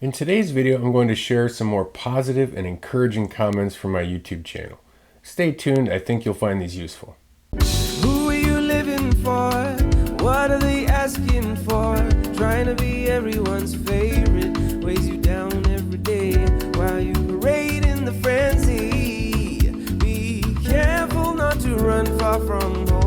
In today's video, I'm going to share some more positive and encouraging comments from my YouTube channel. Stay tuned, I think you'll find these useful. Who are you living for? What are they asking for? Trying to be everyone's favorite weighs you down every day while you parade in the frenzy. Be careful not to run far from home.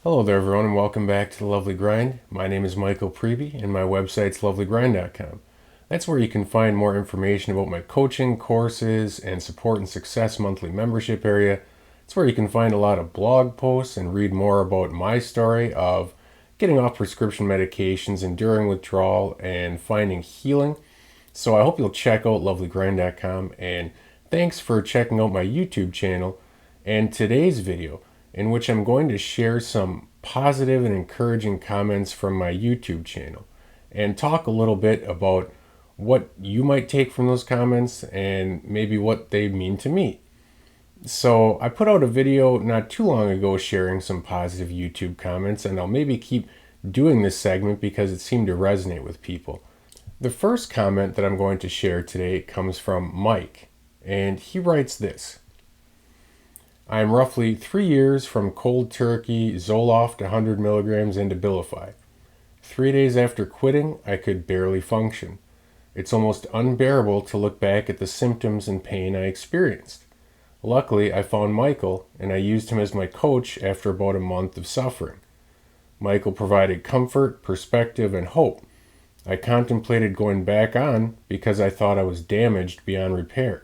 Hello there everyone and welcome back to The Lovely Grind. My name is Michael Preby and my website's lovelygrind.com. That's where you can find more information about my coaching, courses, and support and success monthly membership area. It's where you can find a lot of blog posts and read more about my story of getting off prescription medications, enduring withdrawal, and finding healing. So I hope you'll check out lovelygrind.com, and thanks for checking out my YouTube channel and today's video, in which I'm going to share some positive and encouraging comments from my YouTube channel and talk a little bit about what you might take from those comments and maybe what they mean to me. So I put out a video not too long ago sharing some positive YouTube comments, and I'll maybe keep doing this segment because it seemed to resonate with people. The first comment that I'm going to share today comes from Mike, and he writes this. I am roughly 3 years from cold turkey Zoloft 100 milligrams into Abilify. 3 days after quitting, I could barely function. It's almost unbearable to look back at the symptoms and pain I experienced. Luckily, I found Michael, and I used him as my coach after about a month of suffering. Michael provided comfort, perspective, and hope. I contemplated going back on because I thought I was damaged beyond repair.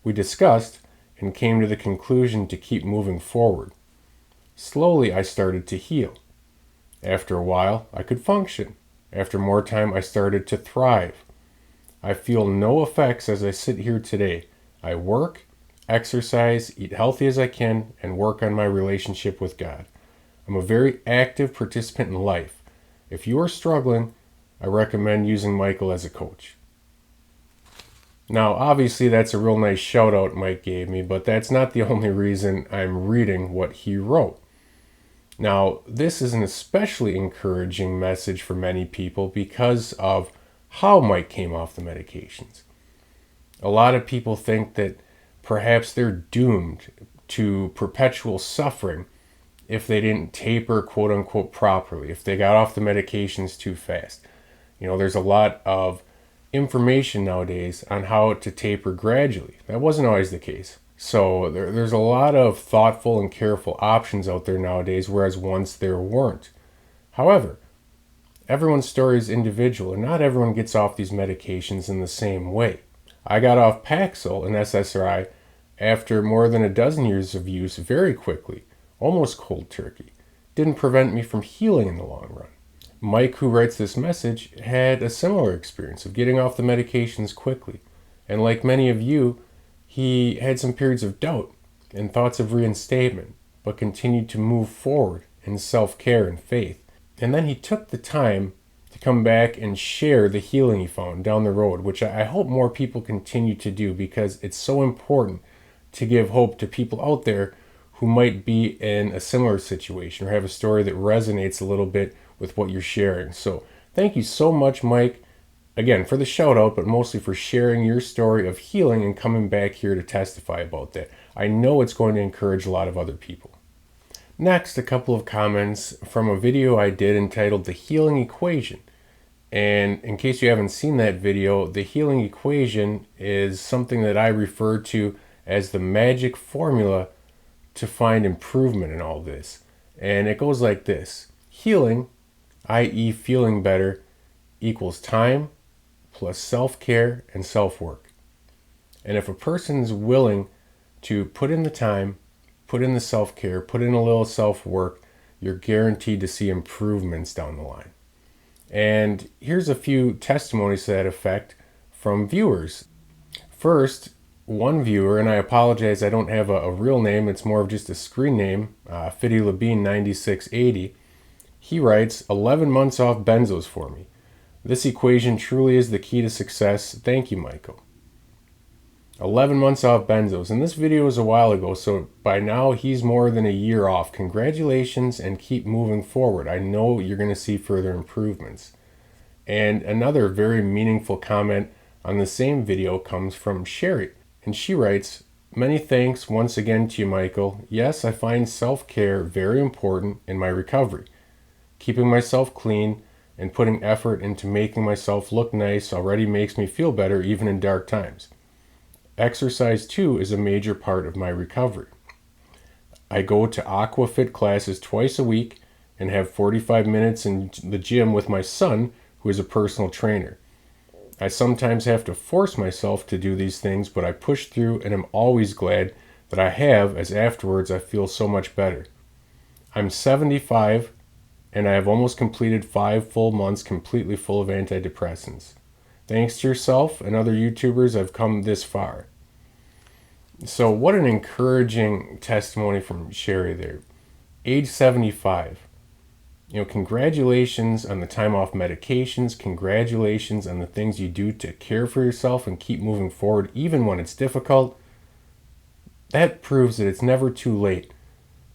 We discussed and came to the conclusion to keep moving forward. Slowly, I started to heal. After a while, I could function. After more time, I started to thrive. I feel no effects as I sit here today. I work, exercise, eat healthy as I can, and work on my relationship with God. I'm a very active participant in life. If you are struggling, I recommend using Michael as a coach. Now, obviously, that's a real nice shout out Mike gave me, but that's not the only reason I'm reading what he wrote. Now, this is an especially encouraging message for many people because of how Mike came off the medications. A lot of people think that perhaps they're doomed to perpetual suffering if they didn't taper, quote unquote, properly, if they got off the medications too fast. You know, there's a lot of information nowadays on how to taper gradually. That wasn't always the case. So there's a lot of thoughtful and careful options out there nowadays, whereas once there weren't. However, everyone's story is individual, and not everyone gets off these medications in the same way. I got off Paxil and SSRI after more than a dozen years of use very quickly, almost cold turkey. Didn't prevent me from healing in the long run. Mike, who writes this message, had a similar experience of getting off the medications quickly. And like many of you, he had some periods of doubt and thoughts of reinstatement, but continued to move forward in self-care and faith. And then he took the time to come back and share the healing he found down the road, which I hope more people continue to do because it's so important to give hope to people out there who might be in a similar situation or have a story that resonates a little bit with what you're sharing. So thank you so much, Mike, again, for the shout out, but mostly for sharing your story of healing and coming back here to testify about that. I know it's going to encourage a lot of other people. Next, a couple of comments from a video I did entitled The Healing Equation. And in case you haven't seen that video, the healing equation is something that I refer to as the magic formula to find improvement in all this. And it goes like this. Healing, i.e. feeling better, equals time plus self-care and self-work. And if a person's willing to put in the time, put in the self-care, put in a little self-work, you're guaranteed to see improvements down the line. And here's a few testimonies to that effect from viewers. First, one viewer, and I apologize, I don't have a real name, it's more of just a screen name, Fiddy Labine 9680. He writes, 11 months off benzos for me. This equation truly is the key to success. Thank you, Michael. 11 months off benzos, and this video was a while ago, so by now he's more than a year off. Congratulations and keep moving forward. I know you're going to see further improvements. And another very meaningful comment on the same video comes from Sherry. And she writes, "Many thanks once again to you, Michael. Yes, I find self-care very important in my recovery. Keeping myself clean and putting effort into making myself look nice already makes me feel better even in dark times. Exercise too is a major part of my recovery. I go to aquafit classes twice a week and have 45 minutes in the gym with my son, who is a personal trainer. I sometimes have to force myself to do these things, but I push through and am always glad that I have, as afterwards I feel so much better. I'm 75 and I have almost completed 5 full months completely full of antidepressants. Thanks to yourself and other YouTubers, I've come this far." So what an encouraging testimony from Sherry there. Age 75. Congratulations on the time off medications. Congratulations on the things you do to care for yourself and keep moving forward even when it's difficult. That proves that it's never too late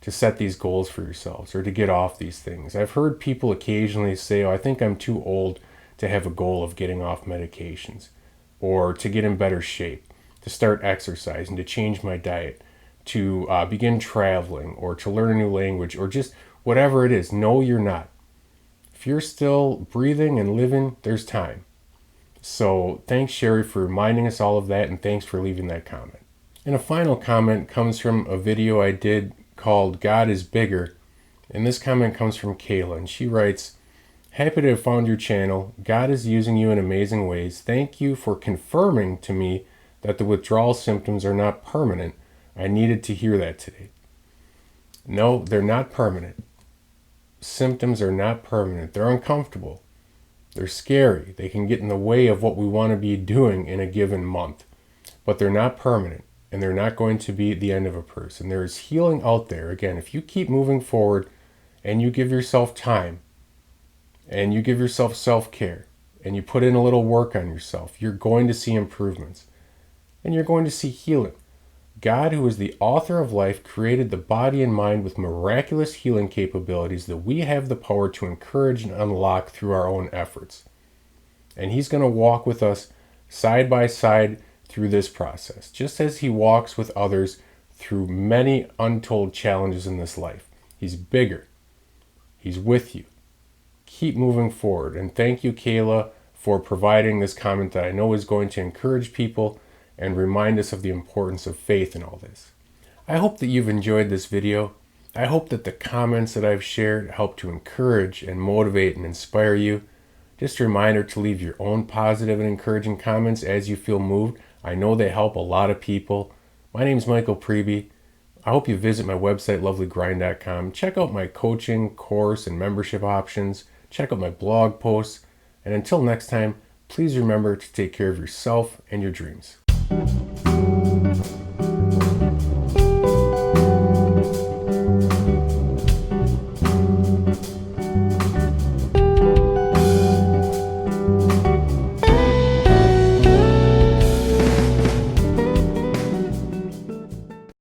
to set these goals for yourselves or to get off these things. I've heard people occasionally say, "Oh, I think I'm too old to have a goal of getting off medications or to get in better shape, to start exercising, to change my diet, to begin traveling or to learn a new language or just whatever it is." No, you're not. If you're still breathing and living, there's time. So thanks, Sherry, for reminding us all of that, and thanks for leaving that comment. And a final comment comes from a video I did called "God is Bigger," and this comment comes from Kayla, and she writes, "Happy to have found your channel. God is using you in amazing ways. Thank you for confirming to me that the withdrawal symptoms are not permanent. I needed to hear that today." No, they're not permanent. Symptoms are not permanent. They're uncomfortable. They're scary. They can get in the way of what we want to be doing in a given month. But they're not permanent, and they're not going to be the end of a person. There is healing out there. Again, if you keep moving forward and you give yourself time and you give yourself self-care and you put in a little work on yourself, you're going to see improvements and you're going to see healing. God, who is the author of life, created the body and mind with miraculous healing capabilities that we have the power to encourage and unlock through our own efforts. And He's going to walk with us side by side through this process, just as He walks with others through many untold challenges in this life. He's bigger. He's with you. Keep moving forward. And thank you, Kayla, for providing this comment that I know is going to encourage people and remind us of the importance of faith in all this. I hope that you've enjoyed this video. I hope that the comments that I've shared help to encourage and motivate and inspire you. Just a reminder to leave your own positive and encouraging comments as you feel moved. I know they help a lot of people. My name is Michael Preby. I hope you visit my website, lovelygrind.com. Check out my coaching, course, and membership options. Check out my blog posts. And until next time, please remember to take care of yourself and your dreams.